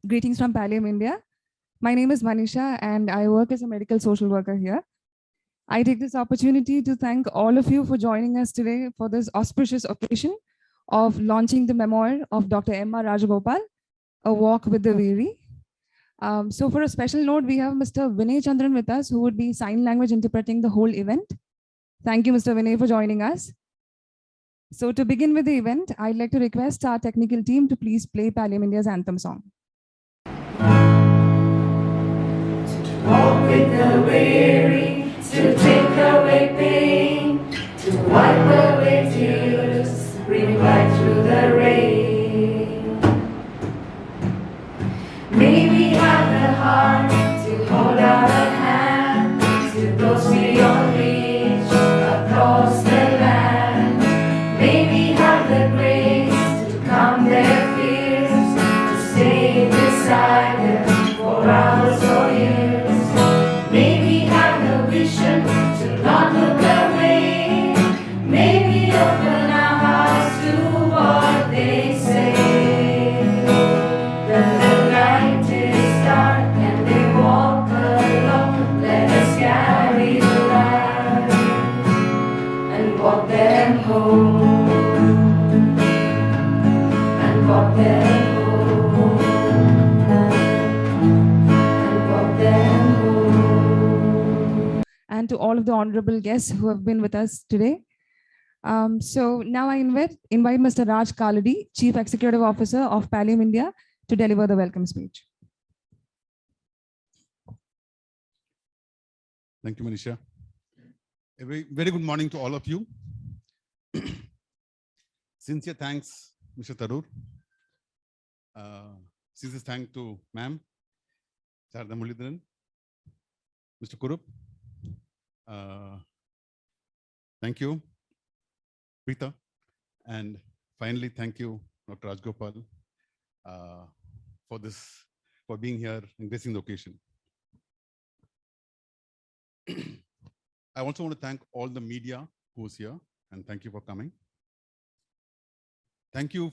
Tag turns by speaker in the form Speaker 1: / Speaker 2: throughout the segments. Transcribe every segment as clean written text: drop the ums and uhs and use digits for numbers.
Speaker 1: Greetings from Pallium India. My name is Manisha and I work as a medical social worker here. I take this opportunity to thank all of you for joining us today for this auspicious occasion of launching the memoir of Dr. Rajagopal, A Walk with the Weary. So for a special note, we have Mr. Vinay Chandran with us, who would be sign language interpreting the whole event. Thank you, Mr. Vinay, for joining us. So to begin with the event, I'd like to request our technical team to please play Pallium India's anthem song.
Speaker 2: Walk with the weary, to take away pain, to wipe away tears, bring light through the rain. May we have the heart to hold out a hand to those beyond reach across the land. May we have the grace to calm their fears, to stay beside them for hours or years. May we have the vision to not look away. May we open our hearts to what they say. When the night is dark and they walk alone, let us carry the light and walk them home. And walk them home. And walk them home.
Speaker 1: And to all of the honorable guests who have been with us today. So now I invite Mr. Raj Kaladi, Chief Executive Officer of Pallium India, to deliver the welcome speech.
Speaker 3: Thank you, Manisha. A very good morning to all of you. Sincere thanks, Mr. Tharoor. Sincere thanks to ma'am, Sharada Muradeedharan, Mr. Kurup. Thank you, Preetha. And finally, thank you, Dr. Rajagopal, for being here and gracing the occasion. I also want to thank all the media who's here, and thank you for coming. Thank you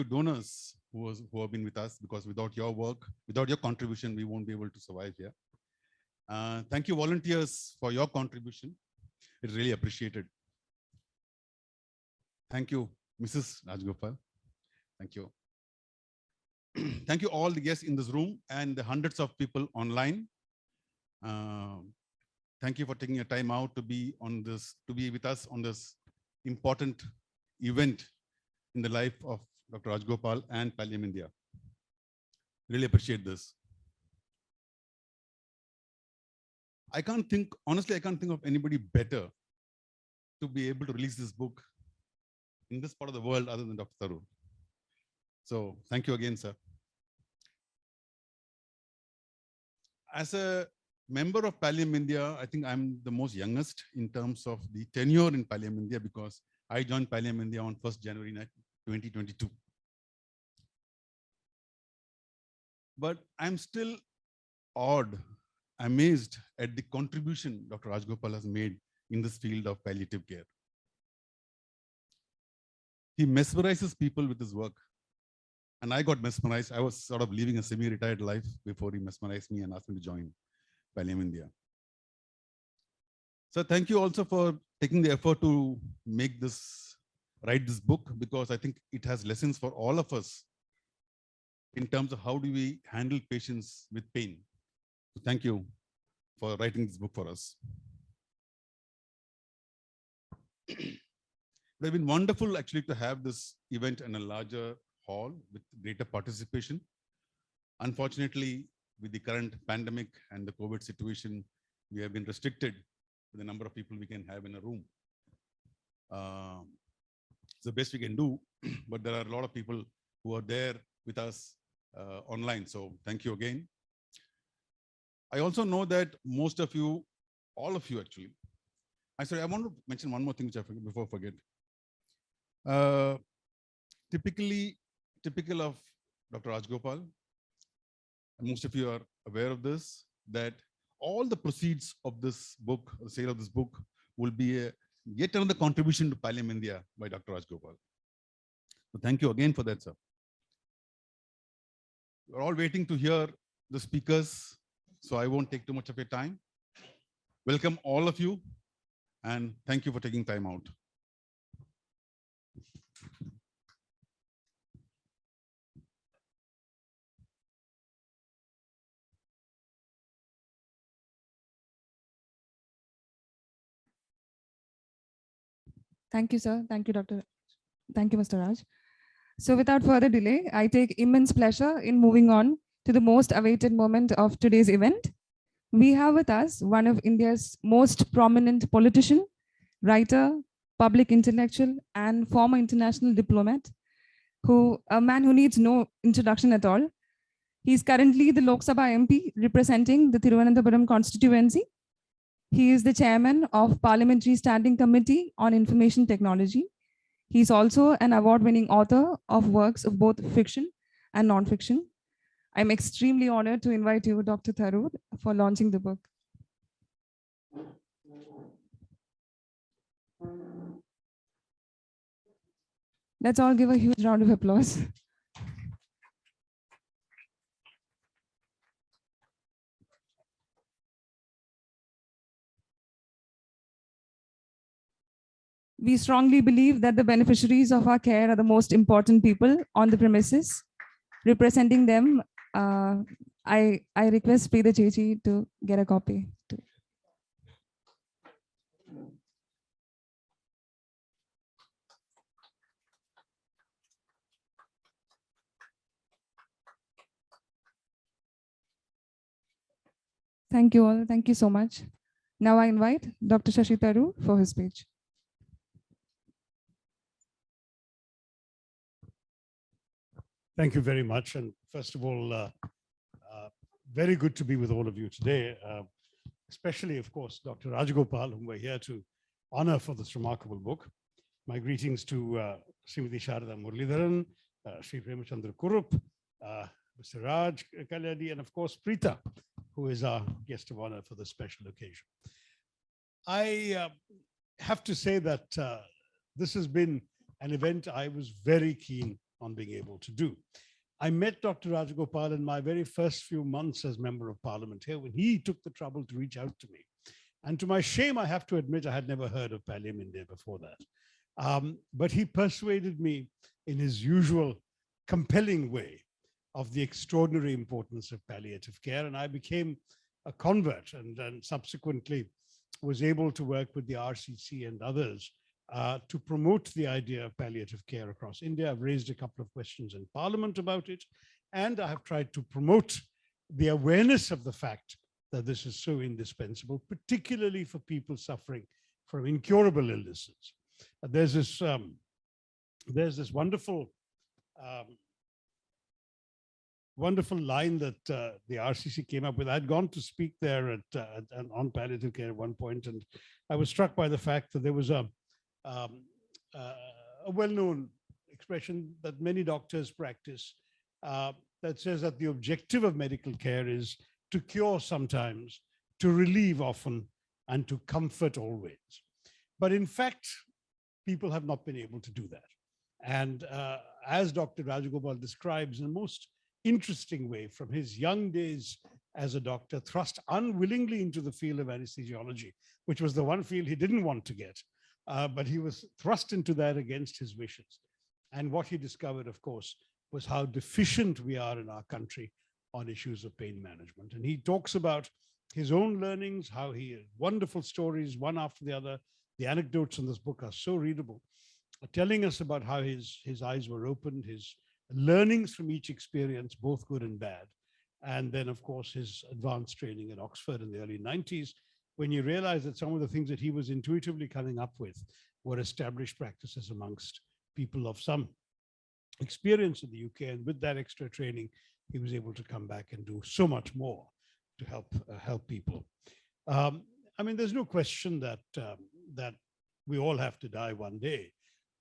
Speaker 3: donors who have been with us, because without your work, without your contribution, we won't be able to survive here. Thank you, volunteers, for your contribution. It's really appreciated. Thank you, Mrs. Rajagopal. Thank you. Thank you all the guests in this room and the hundreds of people online. Thank you for taking your time out to be with us on this important event in the life of Dr. Rajagopal and Pallium India. Really appreciate this. Honestly, I can't think of anybody better to be able to release this book in this part of the world other than Dr. Tharoor. So thank you again, sir. As a member of Pallium India, I think I'm the most youngest in terms of the tenure in Pallium India, because I joined Pallium India on 1st January 2022. But I'm still amazed at the contribution Dr. Rajagopal has made in this field of palliative care. He mesmerizes people with his work. And I got mesmerized. I was sort of living a semi-retired life before he mesmerized me and asked me to join Pallium India. So thank you also for taking the effort to write this book, because I think it has lessons for all of us in terms of how do we handle patients with pain. So thank you for writing this book for us. It has been wonderful actually to have this event in a larger hall with greater participation. Unfortunately, with the current pandemic and the COVID situation, we have been restricted to the number of people we can have in a room. It's the best we can do, but there are a lot of people who are there with us online. So thank you again. I also know that most of you, all of you actually, I want to mention one more thing which I forget before I forget. Typical of Dr. Rajagopal, and most of you are aware of this, that all the proceeds of this book, the sale of this book, will be yet another contribution to Pallium India by Dr. Rajagopal. So thank you again for that, sir. We're all waiting to hear the speakers, so I won't take too much of your time. Welcome all of you, and thank you for taking time out.
Speaker 1: Thank you, sir. Thank you, Dr. Thank you, Mr. Raj. So without further delay, I take immense pleasure in moving on to the most awaited moment of today's event. We have with us one of India's most prominent politician, writer, public intellectual, and former international diplomat, a man who needs no introduction at all. He is currently the Lok Sabha MP representing the Thiruvananthapuram constituency. He is the chairman of Parliamentary Standing Committee on Information Technology. He is also an award-winning author of works of both fiction and non-fiction. I'm extremely honored to invite you, Dr. Tharoor, for launching the book. Let's all give a huge round of applause. We strongly believe that the beneficiaries of our care are the most important people on the premises. Representing them, I request Preetha Chechi to get a copy. Thank you all. Thank you so much. Now I invite Dr. Shashi Tharoor for his speech.
Speaker 4: Thank you very much. And first of all, very good to be with all of you today, especially, of course, Dr. Rajagopal, whom we're here to honor for this remarkable book. My greetings to Srimati Sharada Muradeedharan, Sri Premachandra Kurup, Mr. Raj Kalyani, and of course, Preetha, who is our guest of honor for this special occasion. I have to say that this has been an event I was very keen on being able to do. I met Dr. Rajagopal in my very first few months as Member of Parliament here when he took the trouble to reach out to me. And to my shame, I have to admit, I had never heard of Pallium India before that. But he persuaded me in his usual compelling way of the extraordinary importance of palliative care. And I became a convert and subsequently was able to work with the RCC and others to promote the idea of palliative care across India. I've raised a couple of questions in Parliament about it, and I have tried to promote the awareness of the fact that this is so indispensable, particularly for people suffering from incurable illnesses. There's this wonderful line that the RCC came up with. I'd gone to speak there on palliative care at one point, and I was struck by the fact that there was a well-known expression that many doctors practice that says that the objective of medical care is to cure sometimes, to relieve often, and to comfort always. But in fact, people have not been able to do that. And as Dr. Rajagopal describes in a most interesting way, from his young days as a doctor, thrust unwillingly into the field of anesthesiology, which was the one field he didn't want to get. But he was thrust into that against his wishes. And what he discovered, of course, was how deficient we are in our country on issues of pain management. And he talks about his own learnings, how he had wonderful stories, one after the other. The anecdotes in this book are so readable, telling us about how his eyes were opened, his learnings from each experience, both good and bad. And then, of course, his advanced training at Oxford in the early 90s, when you realize that some of the things that he was intuitively coming up with were established practices amongst people of some experience in the UK. And with that extra training, he was able to come back and do so much more to help people. I mean, there's no question that we all have to die one day,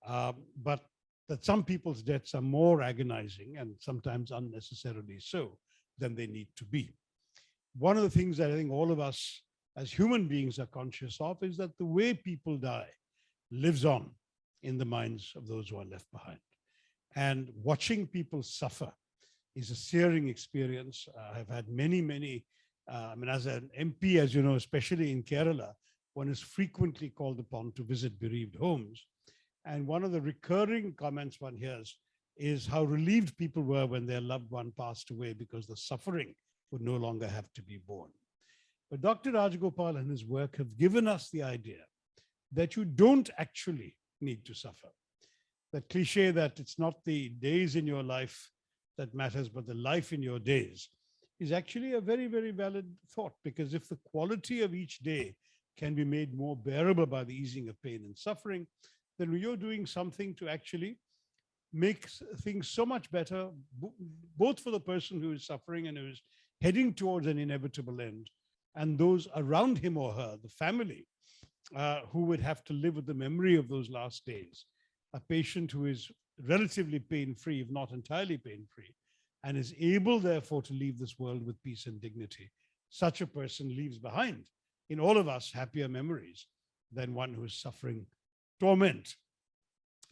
Speaker 4: but that some people's deaths are more agonizing and sometimes unnecessarily so than they need to be. One of the things that I think all of us as human beings are conscious of is that the way people die lives on in the minds of those who are left behind. And watching people suffer is a searing experience. I've had many, I mean, as an MP, as you know, especially in Kerala, one is frequently called upon to visit bereaved homes. And one of the recurring comments one hears is how relieved people were when their loved one passed away because the suffering would no longer have to be borne. But Dr. Rajagopal and his work have given us the idea that you don't actually need to suffer. That cliche that it's not the days in your life that matters, but the life in your days is actually a very valid thought, because if the quality of each day can be made more bearable by the easing of pain and suffering, then you're doing something to actually make things so much better, both for the person who is suffering and who is heading towards an inevitable end, and those around him or her, the family, who would have to live with the memory of those last days. A patient who is relatively pain-free, if not entirely pain-free, and is able, therefore, to leave this world with peace and dignity. Such a person leaves behind, in all of us, happier memories than one who is suffering torment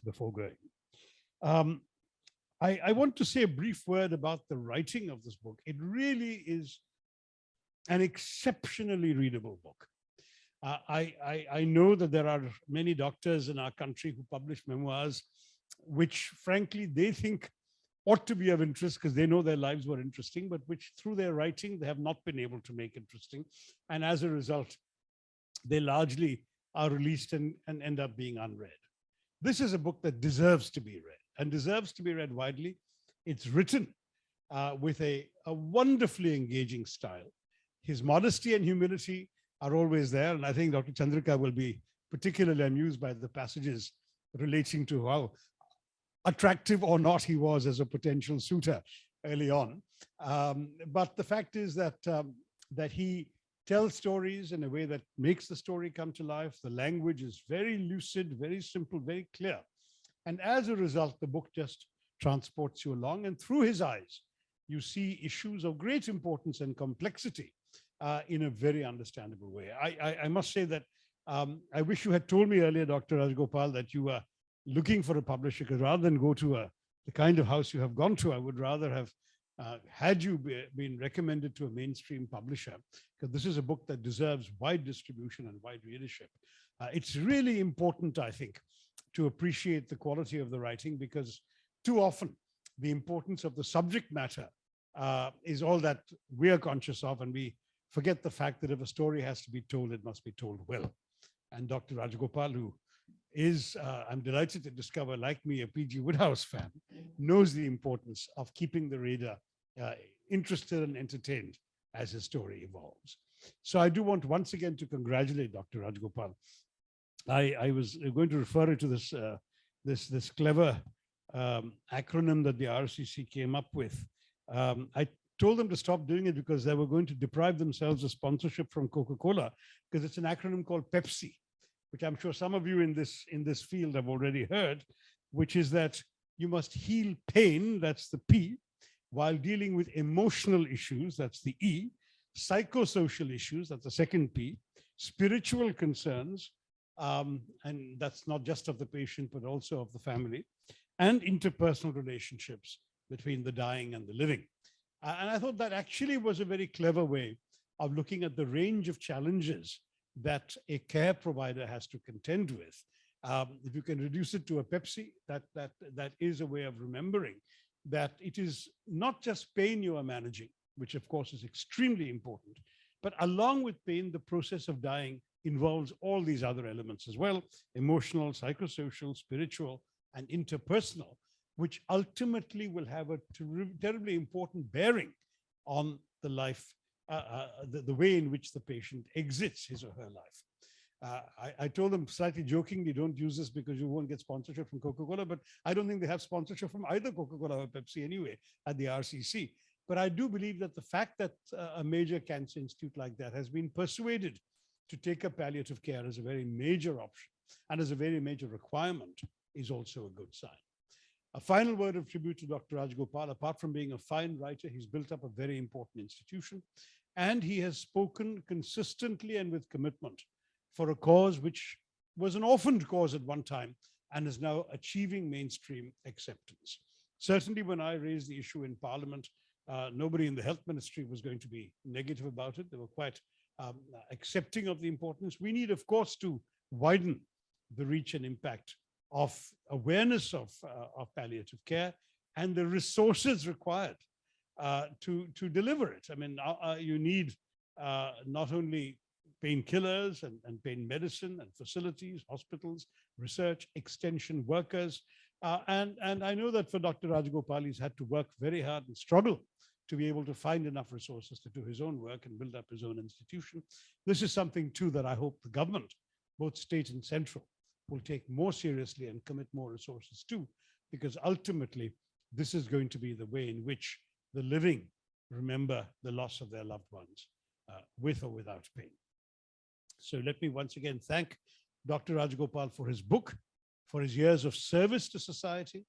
Speaker 4: before going. I want to say a brief word about the writing of this book. It really is an exceptionally readable book. I know that there are many doctors in our country who publish memoirs, which frankly they think ought to be of interest because they know their lives were interesting, but which through their writing they have not been able to make interesting. And as a result, they largely are released and end up being unread. This is a book that deserves to be read and deserves to be read widely. It's written with a wonderfully engaging style. His modesty and humility are always there. And I think Dr. Chandrika will be particularly amused by the passages relating to how attractive or not he was as a potential suitor early on. But the fact is that, that he tells stories in a way that makes the story come to life. The language is very lucid, very simple, very clear. And as a result, the book just transports you along. And through his eyes, you see issues of great importance and complexity in a very understandable way. I must say that I wish you had told me earlier, Dr. Rajagopal, that you were looking for a publisher, because rather than go to the kind of house you have gone to, I would rather have had you been recommended to a mainstream publisher, because this is a book that deserves wide distribution and wide readership. It's really important, I think, to appreciate the quality of the writing, because too often the importance of the subject matter is all that we are conscious of, and we forget the fact that if a story has to be told, it must be told well. And Dr. Rajagopal, who is, I'm delighted to discover, like me, a P.G. Woodhouse fan, knows the importance of keeping the reader interested and entertained as his story evolves. So I do want once again to congratulate Dr. Rajagopal. I was going to refer to this, this clever acronym that the RCC came up with. I told them to stop doing it because they were going to deprive themselves of sponsorship from Coca-Cola, because it's an acronym called PEPSI, which I'm sure some of you in this field have already heard, which is that you must heal pain, that's the P, while dealing with emotional issues, that's the E, psychosocial issues, that's the second P, spiritual concerns, and that's not just of the patient, but also of the family, and interpersonal relationships between the dying and the living. And I thought that actually was a very clever way of looking at the range of challenges that a care provider has to contend with. If you can reduce it to a Pepsi, that is a way of remembering that it is not just pain you are managing, which of course is extremely important, but along with pain, the process of dying involves all these other elements as well: emotional, psychosocial, spiritual, and interpersonal, which ultimately will have a terribly important bearing on the life, the way in which the patient exits his or her life. I told them slightly jokingly, don't use this because you won't get sponsorship from Coca-Cola, but I don't think they have sponsorship from either Coca-Cola or Pepsi anyway at the RCC. But I do believe that the fact that a major cancer institute like that has been persuaded to take up palliative care as a very major option and as a very major requirement is also a good sign. A final word of tribute to Dr. Rajagopal. Apart from being a fine writer, he's built up a very important institution, and he has spoken consistently and with commitment for a cause which was an orphaned cause at one time and is now achieving mainstream acceptance. Certainly, when I raised the issue in Parliament, nobody in the health ministry was going to be negative about it. They were quite accepting of the importance. We need, of course, to widen the reach and impact of awareness of palliative care and the resources required to deliver it. I mean, you need not only painkillers and pain medicine and facilities, hospitals, research, extension workers. And I know that for Dr. Rajagopal, he's had to work very hard and struggle to be able to find enough resources to do his own work and build up his own institution. This is something too that I hope the government, both state and central, will take more seriously and commit more resources to, because ultimately this is going to be the way in which the living remember the loss of their loved ones with or without pain. So let me once again thank Dr. Rajagopal for his book, for his years of service to society,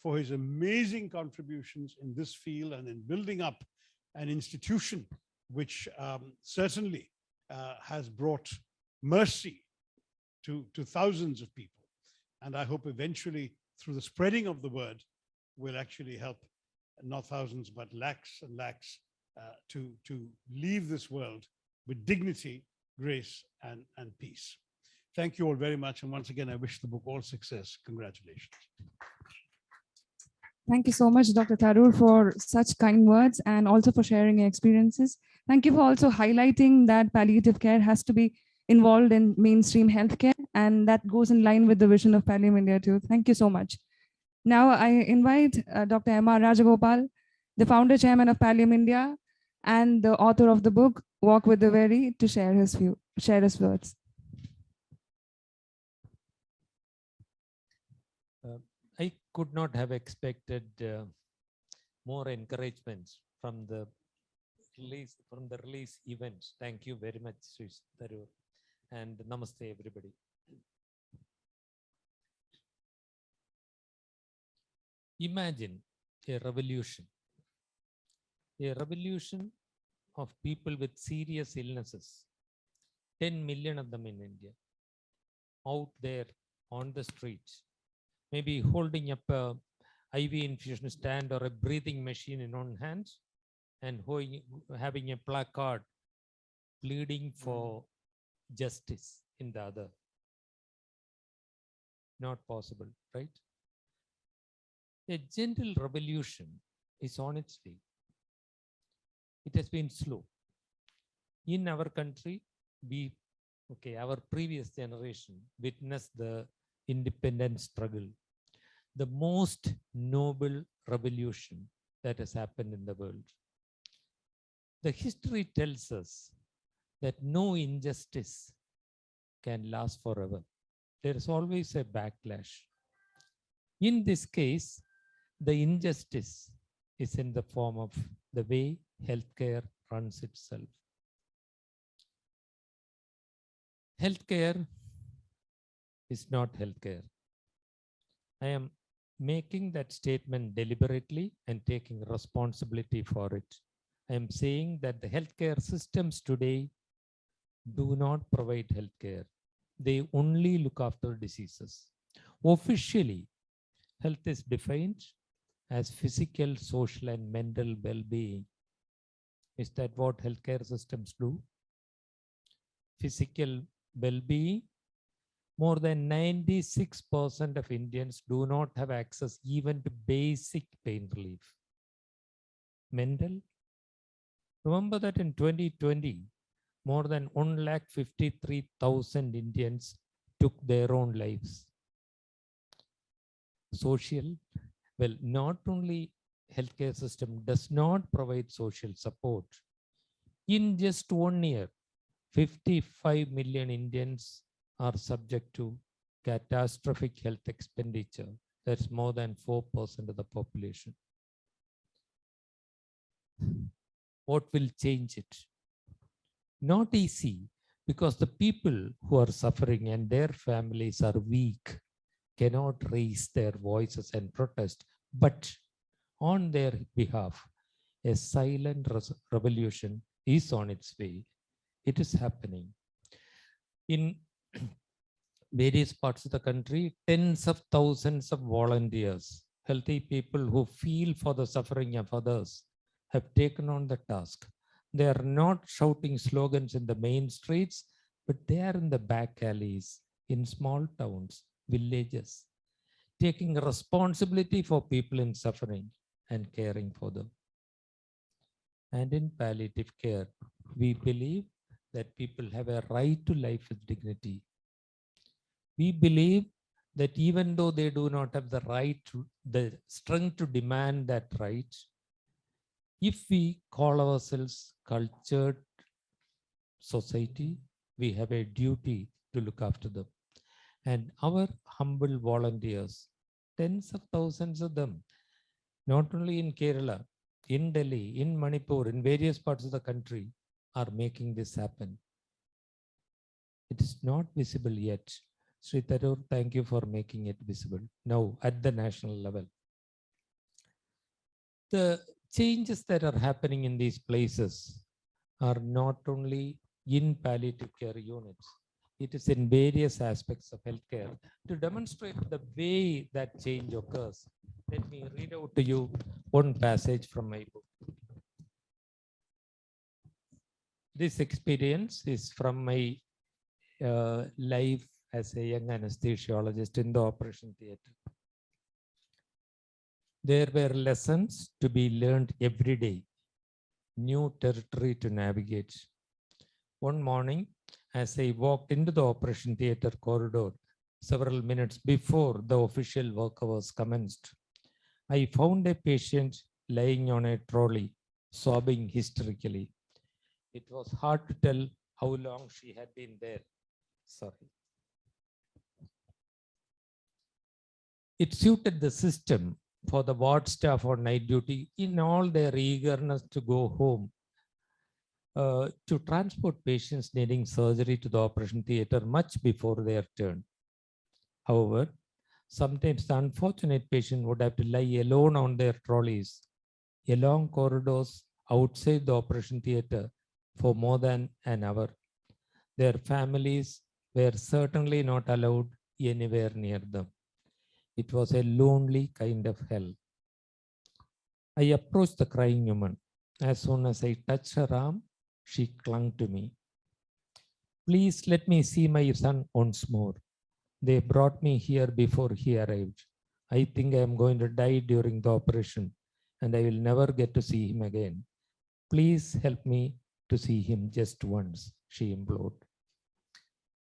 Speaker 4: for his amazing contributions in this field and in building up an institution which certainly has brought mercy to thousands of people. And I hope eventually through the spreading of the word will actually help not thousands, but lakhs and lakhs to leave this world with dignity, grace, and peace. Thank you all very much. And once again, I wish the book all success. Congratulations.
Speaker 1: Thank you so much, Dr. Tharoor, for such kind words and also for sharing your experiences. Thank you for also highlighting that palliative care has to be involved in mainstream healthcare, and that goes in line with the vision of Pallium India too. Thank you so much. Now I invite Dr. M.R. Rajagopal, the founder chairman of Pallium India and the author of the book, Walk with the Weary, to share his words.
Speaker 5: I could not have expected more encouragements from the release events. Thank you very much, Shashi Tharoor, and namaste everybody. Imagine a revolution of people with serious illnesses, 10 million of them in India, out there on the streets, maybe holding up a IV infusion stand or a breathing machine in one hand and having a placard pleading for justice in the other. Not possible, right? A gentle revolution is on its way. It has been slow. In our country, our previous generation witnessed the independence struggle, the most noble revolution that has happened in the world. The history tells us that no injustice can last forever. There is always a backlash. In this case, the injustice is in the form of the way healthcare runs itself. Healthcare is not healthcare. I am making that statement deliberately and taking responsibility for it. I am saying that the healthcare systems today do not provide healthcare. They only look after diseases. Officially, health is defined as physical, social, and mental well-being. Is that what healthcare systems do? Physical well-being. More than 96% of Indians do not have access even to basic pain relief. Mental. Remember that in 2020, more than 153,000 Indians took their own lives. Social. Well, not only healthcare system does not provide social support. In just 1 year, 55 million Indians are subject to catastrophic health expenditure. That's more than 4% of the population. What will change it? Not easy, because the people who are suffering and their families are weak, cannot raise their voices and protest, but on their behalf, a silent revolution is on its way. It is happening. In various parts of the country, tens of thousands of volunteers healthy people who feel for the suffering of others have taken on the task. They are not shouting slogans in the main streets, but they are in the back alleys, in small towns, villages, taking responsibility for people in suffering and caring for them. And in palliative care, we believe that people have a right to life with dignity. We believe that even though they do not have the strength to demand that right, if we call ourselves cultured society, we have a duty to look after them. And our humble volunteers, tens of thousands of them, not only in Kerala, in Delhi, in Manipur, in various parts of the country, are making this happen. It is not visible yet. Shashi Tharoor, thank you for making it visible now at the national level. The changes that are happening in these places are not only in palliative care units, it is in various aspects of healthcare. To demonstrate the way that change occurs, let me read out to you one passage from my book. This experience is from my life as a young anesthesiologist in the operation theatre. There were lessons to be learned every day, new territory to navigate. One morning, as I walked into the operation theatre corridor, several minutes before the official work hours commenced, I found a patient lying on a trolley, sobbing hysterically. It was hard to tell how long she had been there. Sorry. It suited the system for the ward staff on night duty, in all their eagerness to go home, to transport patients needing surgery to the operation theatre much before their turn. However, sometimes the unfortunate patient would have to lie alone on their trolleys, along corridors outside the operation theatre for more than an hour. Their families were certainly not allowed anywhere near them. It was a lonely kind of hell. I approached the crying woman. As soon as I touched her arm, she clung to me. Please let me see my son once more. They brought me here before he arrived. I think I am going to die during the operation and I will never get to see him again. Please help me to see him just once, she implored.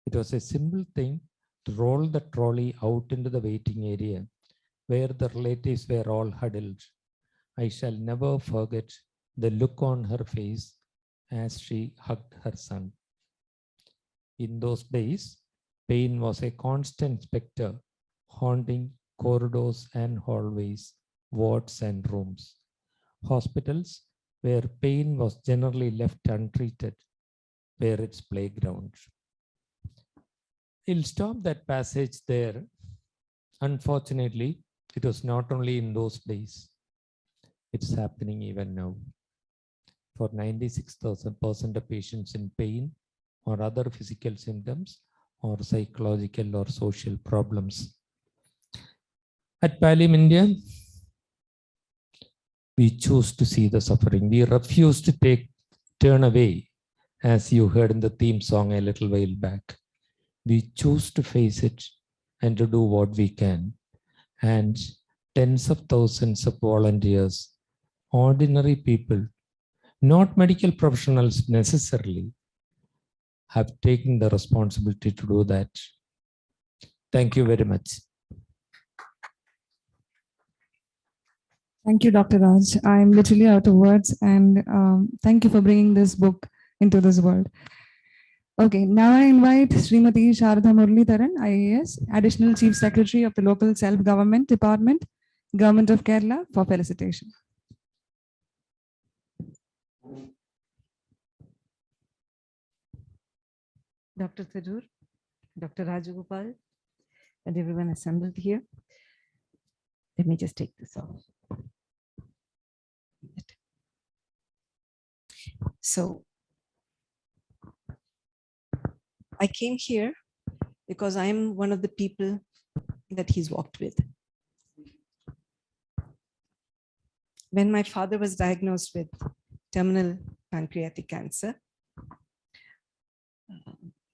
Speaker 5: It was a simple thing to roll the trolley out into the waiting area where the relatives were all huddled. I shall never forget the look on her face as she hugged her son. In those days, pain was a constant specter haunting corridors and hallways, wards and rooms. Hospitals where pain was generally left untreated were its playground. I'll stop that passage there. Unfortunately, it was not only in those days, it's happening even now. For 96% of patients in pain or other physical symptoms or psychological or social problems. At Pallium India, we choose to see the suffering. We refuse to turn away, as you heard in the theme song a little while back. We choose to face it and to do what we can. And tens of thousands of volunteers, ordinary people, not medical professionals necessarily, have taken the responsibility to do that. Thank you very much.
Speaker 1: Thank you, Dr. Raj. I'm literally out of words, and thank you for bringing this book into this world. Okay, now I invite Srimati Sharada Muradeedharan IAS, Additional Chief Secretary of the Local Self-Government Department, Government of Kerala, for felicitation.
Speaker 6: Dr. Tharoor, Dr. Rajagopal, and everyone assembled here. Let me just take this off. So I came here because I'm one of the people that he's walked with. When my father was diagnosed with terminal pancreatic cancer,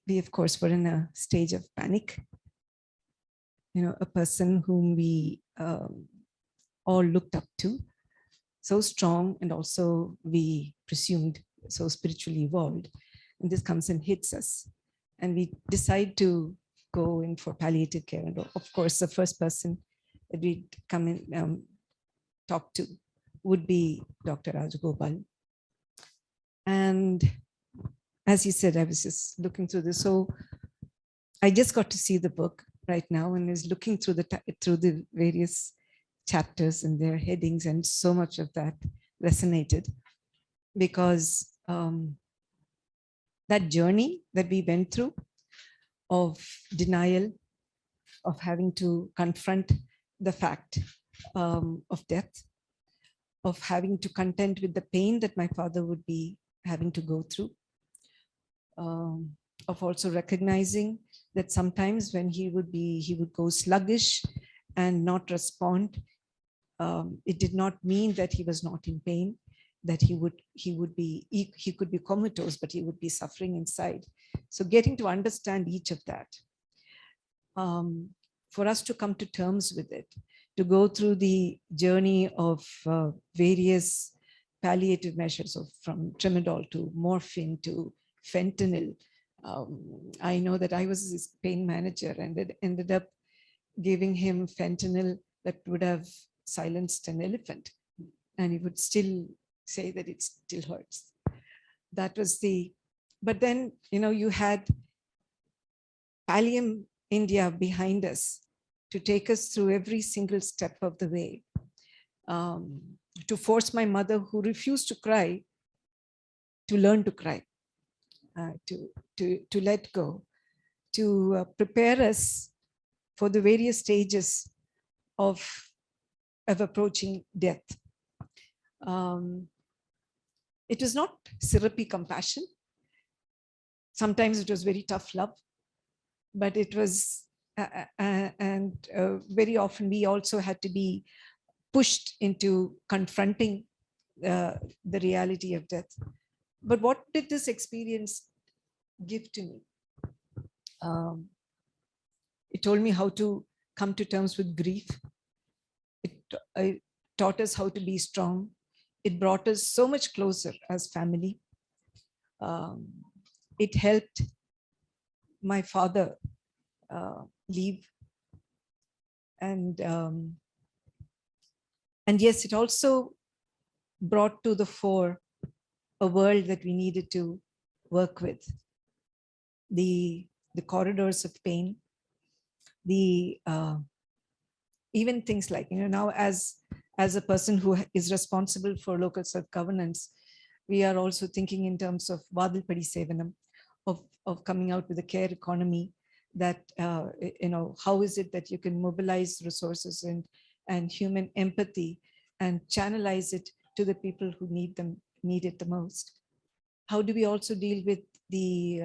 Speaker 6: we of course were in a stage of panic. You know, a person whom we all looked up to, so strong, and also we presumed so spiritually evolved. And this comes and hits us. And we decide to go in for palliative care. And of course, the first person that we'd come in, talk to would be Dr. Rajagopal. And as he said, I was just looking through this. So I just got to see the book right now and is looking through the various chapters and their headings, and so much of that resonated because that journey that we went through of denial, of having to confront the fact of death, of having to contend with the pain that my father would be having to go through, of also recognizing that sometimes when he would go sluggish and not respond, it did not mean that he was not in pain, that he could be comatose, but he would be suffering inside. So getting to understand each of that, for us to come to terms with it, to go through the journey of various palliative measures, of from tramadol to morphine to fentanyl. I know that I was his pain manager and it ended up giving him fentanyl that would have silenced an elephant, and he would still say that it still hurts. That was but then, you know, you had Pallium India behind us to take us through every single step of the way, to force my mother, who refused to cry, to learn to cry, to let go, to prepare us for the various stages of approaching death. It was not syrupy compassion. Sometimes it was very tough love, but it was, very often we also had to be pushed into confronting the reality of death. But what did this experience give to me? It told me how to come to terms with grief. It taught us how to be strong. It brought us so much closer as family. It helped my father leave. And yes, it also brought to the fore a world that we needed to work with. The corridors of pain, even things like, you know, now as a person who is responsible for local self-governance, we are also thinking in terms of Vadilpadi Sevanam, of coming out with a care economy that, you know, how is it that you can mobilize resources and human empathy and channelize it to the people who need it the most? How do we also deal with the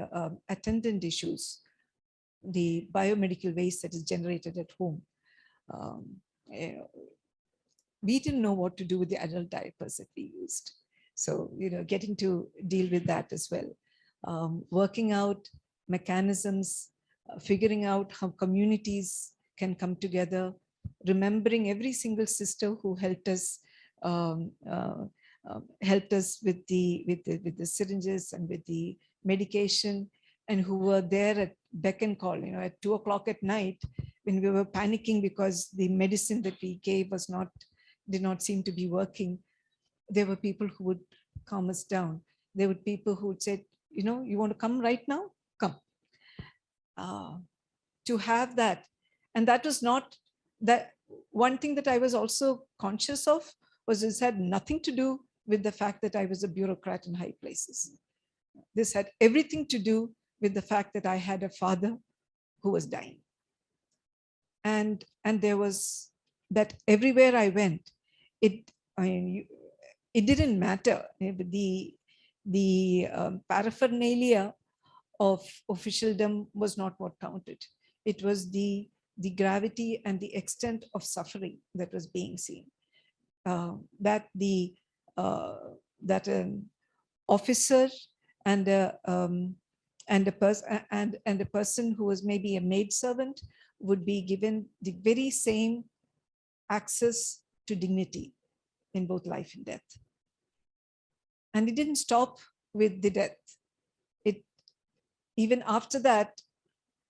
Speaker 6: attendant issues, the biomedical waste that is generated at home? You know, we didn't know what to do with the adult diapers that we used. So, you know, getting to deal with that as well. Working out mechanisms, figuring out how communities can come together, remembering every single sister who helped us with the syringes and with the medication, and who were there at beck and call, you know, at 2 o'clock at night when we were panicking because the medicine that we gave did not seem to be working. There were people who would calm us down. There were people who would say, you know, you want to come right now? Come. To have that. And that was not that. One thing that I was also conscious of was this had nothing to do with the fact that I was a bureaucrat in high places. This had everything to do with the fact that I had a father who was dying. And there was that everywhere I went, it didn't matter. The paraphernalia of officialdom was not what counted. It was the gravity and the extent of suffering that was being seen. that the that an officer and a person who was maybe a maid servant would be given the very same access to dignity in both life and death. And it didn't stop with the death. It even after that,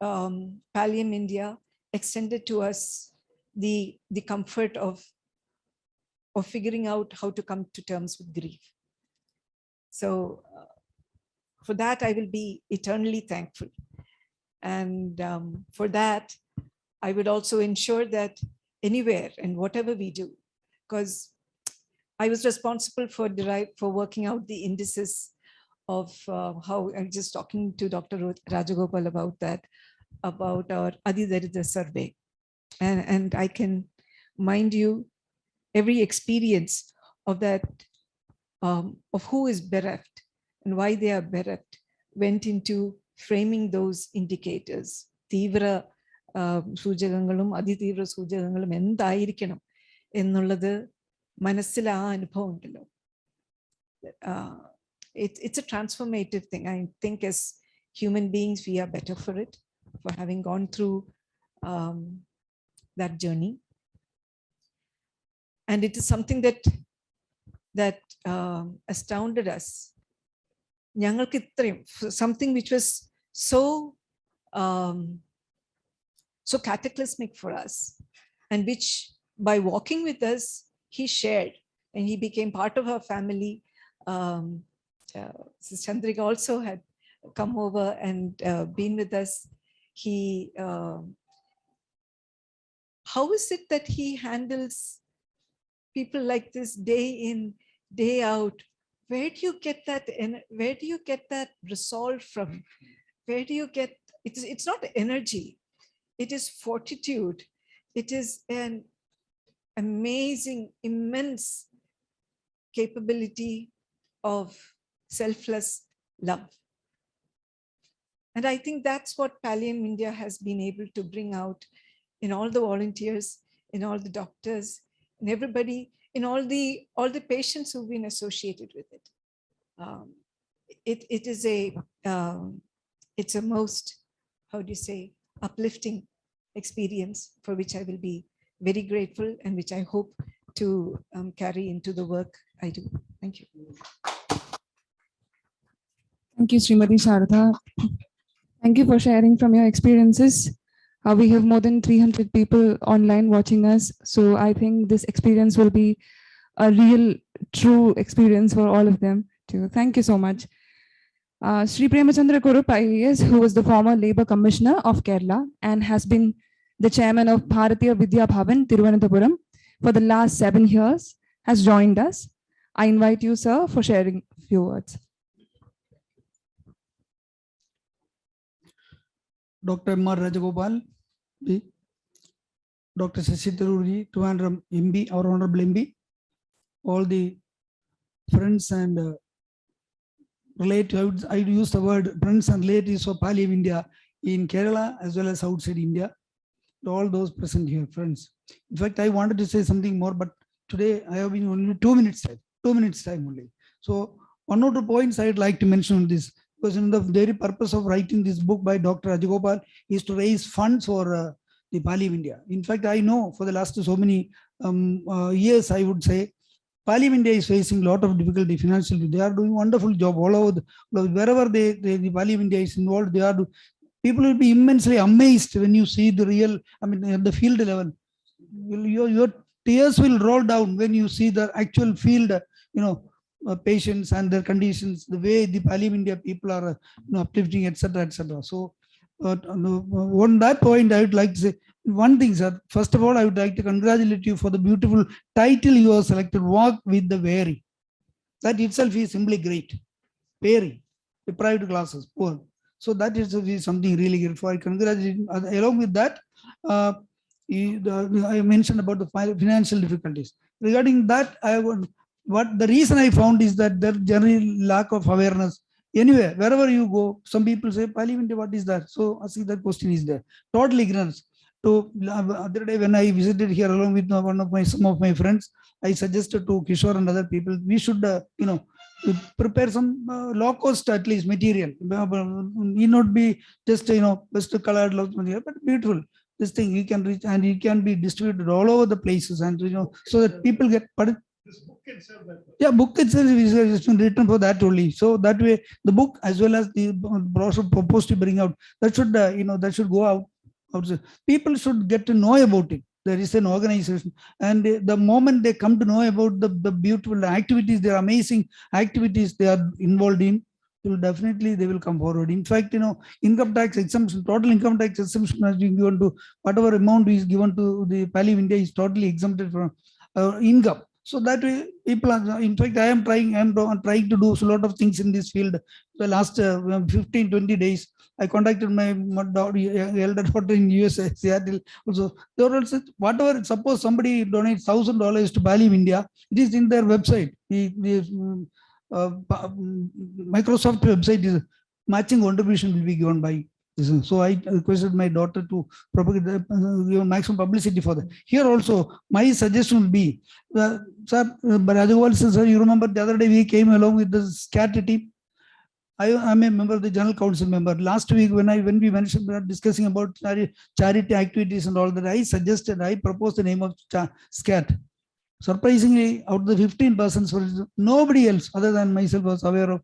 Speaker 6: Pallium India extended to us the comfort of figuring out how to come to terms with grief. So for that, I will be eternally thankful. And for that, I would also ensure that anywhere and whatever we do, because I was responsible for working out the indices of how I'm just talking to Dr. Rajagopal about that, about our Adidarita survey. And I can mind you every experience of that, of who is bereft and why they are bereft, went into framing those indicators. Tivra സൂചകങ്ങളും അതിതീവ്ര സൂചകങ്ങളും എന്തായിരിക്കണം എന്നുള്ളത് മനസ്സിൽ ആ അനുഭവം ഉണ്ടല്ലോ. It's a transformative thing. I think as human beings, we are better for it, for having gone through that journey. And it is something that astounded us. ഞങ്ങൾക്ക് ഇത്രയും something which was so cataclysmic for us, and which by walking with us, he shared, and he became part of our family. Chandrika also had come over and been with us. He, how is it that he handles people like this day in, day out? Where do you get that? Where do you get that resolve from? Where do you get? It's not energy. It is fortitude. It is an amazing, immense capability of selfless love. And I think that's what Pallium India has been able to bring out in all the volunteers, in all the doctors, in everybody, in all the patients who've been associated with it. It is it's a most, how do you say, uplifting experience for which I will be very grateful, and which I hope to carry into the work I do. Thank you.
Speaker 1: Thank you, Srimati Sharada. Thank you for sharing from your experiences. We have more than 300 people online watching us. So I think this experience will be a real, true experience for all of them too. Thank you so much. Shri Premachandra Kurup IAS, who was the former Labour Commissioner of Kerala and has been the chairman of Bharatiya Vidya Bhavan, Thiruvananthapuram, for the last 7 years, has joined us. I invite you, sir, for sharing a few words.
Speaker 7: Dr. Rajagopal, Dr. Shashi Tharoor, Thiruvananthapuram MB, our Honorable MB, all the friends and relatives, I use the word friends and relatives of Pallium India in Kerala as well as outside India, all those present here, friends. In fact, I wanted to say something more, but today I have been only 2 minutes time only. So one or two points I'd like to mention on this, because in the very purpose of writing this book by Dr. Rajagopal is to raise funds for the Pallium India. In fact, I know for the last so many years, I would say, Pallium India is facing a lot of difficulty financially. They are doing a wonderful job all over, wherever the Pallium India is involved. People will be immensely amazed when you see the real, at the field level. Your tears will roll down when you see the actual field, patients and their conditions, the way the Pallium India people are uplifting, etc., etc. So on that point, I would like to say one thing, sir. First of all, I would like to congratulate you for the beautiful title you have selected, Walk with the Weary. That itself is simply great. Weary, deprived classes, poor. So that is something really great. For I congratulate you. Along with that, I mentioned about the financial difficulties. Regarding that, the reason I found is that there generally lack of awareness. Anyway, wherever you go, some people say, Pallium India, what is that? So I see that question is there. Total ignorance. So other day when I visited here along with some of my friends, I suggested to Kishore and other people, we should, to prepare some low cost at least material. Need not be just, best colored material, but beautiful. This thing you can reach and it can be distributed all over the places, and so that people get.
Speaker 4: This book itself.
Speaker 7: Yeah, book itself is written for that only. So that way, the book as well as the brochure proposed to bring out, that should that should go out. People should get to know about it. There is an organization, and the moment they come to know about the beautiful activities, their amazing activities they are involved in, definitely they will come forward. In fact, income tax exemption, total income tax exemption has been given to whatever amount is given to the Pallium India is totally exempted from income. So that way, people are, in fact, I am trying to do a lot of things in this field. The last 15, 20 days, I contacted my elder daughter in USA, Seattle. Also, they were also, whatever, suppose somebody donates $1,000 to Pallium India, it is in their website. Microsoft website is matching contribution will be given by. So I requested my daughter to propagate give maximum publicity for that. Here also, my suggestion will be, sir, Rajagopal sir, you remember the other day we came along with the SCAT team. I am a member of the General Council member. Last week, when we mentioned discussing about charity activities and all that, I proposed the name of SCAT. Surprisingly, out of the 15 persons, nobody else other than myself was aware of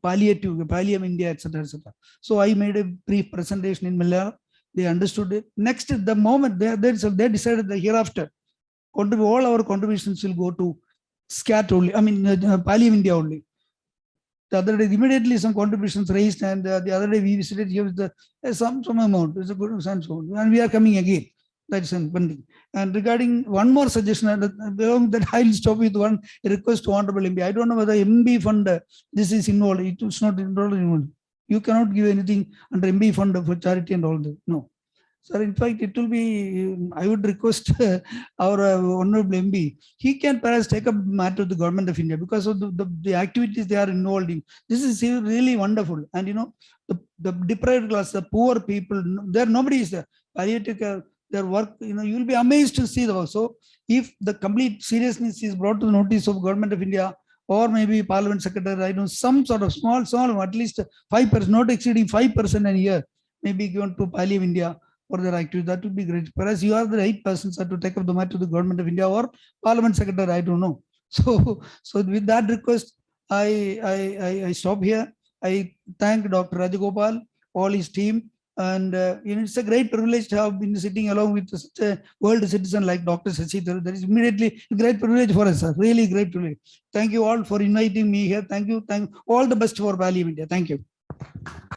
Speaker 7: Pallium India, etc., etc. So I made a brief presentation in Malayalam. They understood it. Next, the moment they decided that hereafter, all our contributions will go to SCAT only. I mean, Pallium India only. The other day, immediately some contributions raised, and the other day we visited here with some amount. It's a good sense, and we are coming again. That's one thing. And regarding one more suggestion, that I'll stop with one request to Honorable MB. I don't know whether MB fund this is involved. It's not involved. You cannot give anything under MB fund for charity and all that. No. Sir, in fact, it will be, I would request our Honorable MB, he can perhaps take up the matter to the Government of India because of the activities they are involved in. This is really wonderful. And the deprived class, the poor people, nobody is there. Palliative care, their work, you will be amazed to see them. So if the complete seriousness is brought to the notice of Government of India or maybe Parliament Secretary, I know some sort of small, at least 5%, not exceeding 5% a year, may be given to Pallium India for their activity, that would be great. Whereas you are the right persons to take up the matter to the Government of India or Parliament Secretary, I don't know. So with that request, I stop here. I thank Dr. Rajagopal, all his team, and it's a great privilege to have been sitting along with such a world citizen like Dr. Shashi Tharoor. That is immediately a great privilege for us, sir. Really great privilege. Thank you all for inviting me here. Thank you. All the best for Pallium India. Thank you.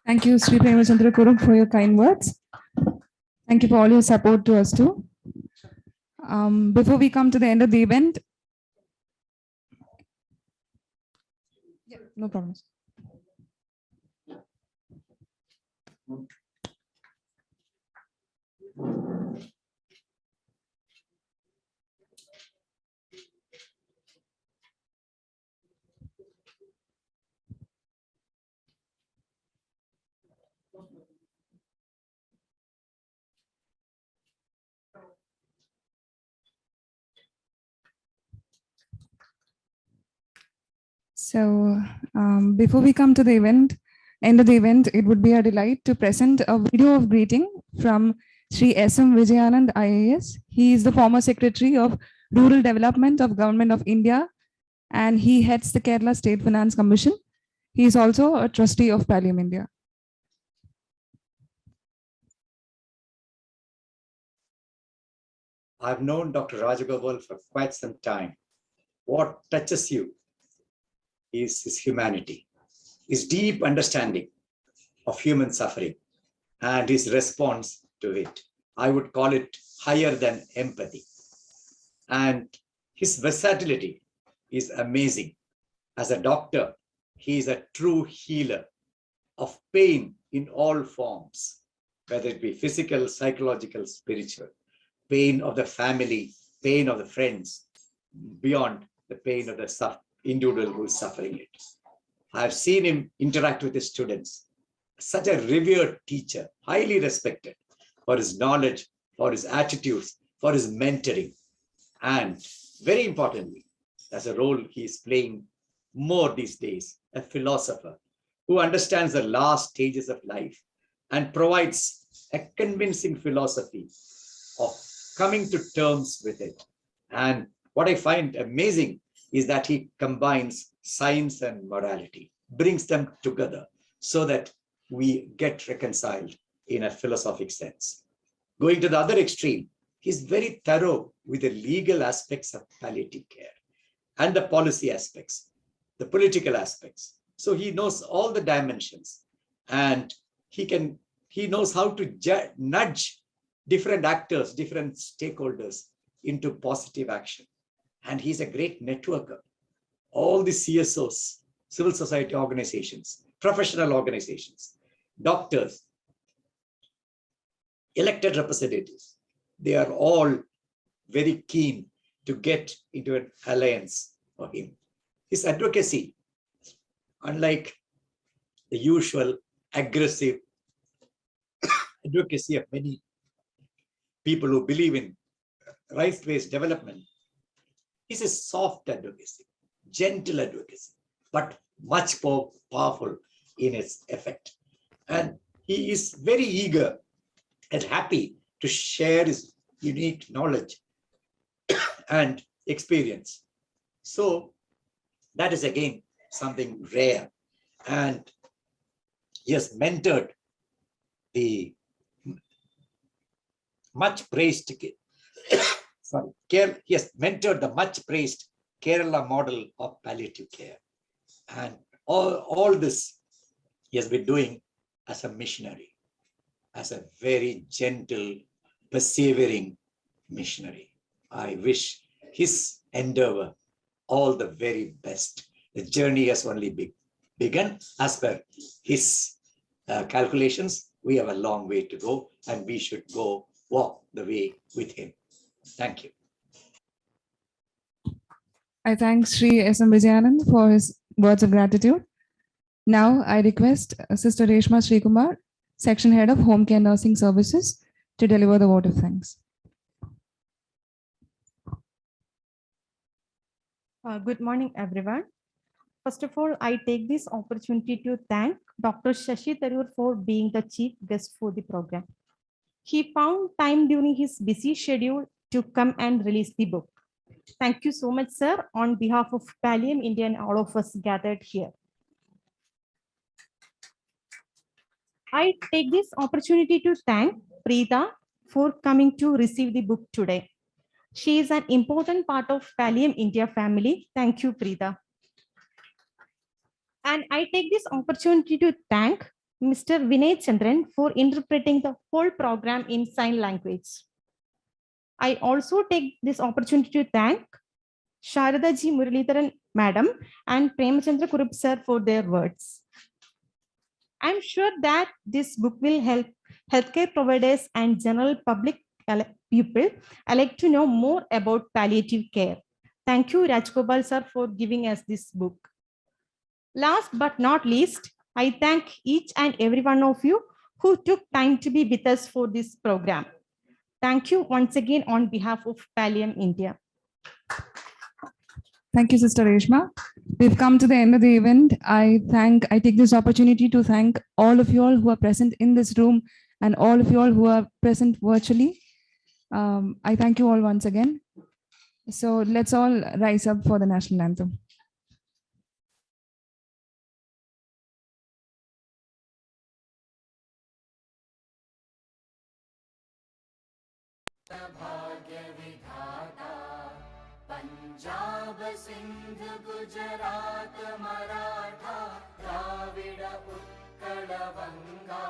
Speaker 1: Thank you, Sri Premachandra Kurup, for your kind words. Thank you for all your support to us too. Before we come to the end of the event, yeah, no problems. So before we come to the end of the event, it would be a delight to present a video of greeting from Sri S.M. Vijayanand IAS. He is the former Secretary of Rural Development of Government of India, and he heads the Kerala State Finance Commission. He is also a trustee of Pallium India.
Speaker 8: I've known Dr. Rajagopal for quite some time. What touches you is his humanity, his deep understanding of human suffering, and his response to it. I would call it higher than empathy. And his versatility is amazing. As a doctor, he is a true healer of pain in all forms, whether it be physical, psychological, spiritual, pain of the family, pain of the friends, beyond the pain of the individual who is suffering it. I have seen him interact with his students. Such a revered teacher, highly respected for his knowledge, for his attitudes, for his mentoring. And very importantly, as a role he is playing more these days, a philosopher who understands the last stages of life and provides a convincing philosophy of coming to terms with it. And what I find amazing is that he combines science and morality, brings them together so that we get reconciled in a philosophic sense. Going to the other extreme, he's very thorough with the legal aspects of palliative care and the policy aspects, the political aspects. So he knows all the dimensions, and he knows how to nudge different actors, different stakeholders into positive action. And he's a great networker. All the CSOs, civil society organizations, professional organizations, doctors, elected representatives, they are all very keen to get into an alliance for him. His advocacy, unlike the usual aggressive advocacy of many people who believe in rights-based development, is a soft advocacy, gentle advocacy, but much more powerful in its effect. And he is very eager and happy to share his unique knowledge and experience. So that is again something rare. And he has mentored the much praised he has mentored the much praised Kerala model of palliative care. And all this he has been doing as a missionary, as a very gentle, persevering missionary. I wish his endeavor all the very best. The journey has only begun. As per his calculations, we have a long way to go, and we should walk the way with him. Thank you.
Speaker 1: I thank Sri S.M. Vijayanand for his words of gratitude. Now I request Sister Reshma Srikumar, Section Head of Home Care Nursing Services, to deliver the vote of thanks.
Speaker 9: Good morning, everyone. First of all, I take this opportunity to thank Dr. Shashi Tharoor for being the chief guest for the program. He found time during his busy schedule to come and release the book. Thank you so much, sir, on behalf of Pallium India and all of us gathered here. I take this opportunity to thank Preetha for coming to receive the book today. She is an important part of Pallium India family. Thank you, Preetha. And I take this opportunity to thank Mr. Vinay Chandran for interpreting the whole program in sign language. I also take this opportunity to thank Sharada Muradeedharan Madam and Premachandra Kurup sir for their words. I'm sure that this book will help healthcare providers and general public people alike to know more about palliative care. Thank you, Rajagopal sir, for giving us this book. Last but not least, I thank each and every one of you who took time to be with us for this program. Thank you once again on behalf of Pallium India.
Speaker 1: Thank you, Sister Reshma. We've come to the end of the event. I take this opportunity to thank all of you all who are present in this room and all of you all who are present virtually. I thank you all once again. So let's all rise up for the national anthem.
Speaker 2: Punjab Sindh Gujarat Maratha Dravid Utkal बंगा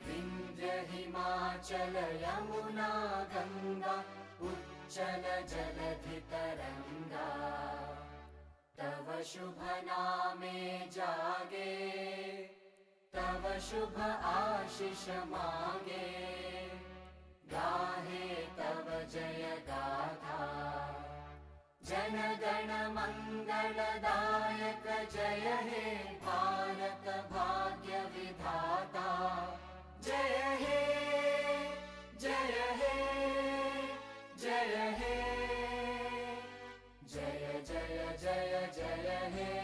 Speaker 2: विंध्य हिमाचल यमुना गंगा उच्चल जलधि तरंगा तव शुभ नामे जागे तव शुभ आशीष मांगे गाहे तव जय गाथा जन गण मंगलदायक जय हे भारत भाग्य विधाता जय हे जय हे जय हे जय हे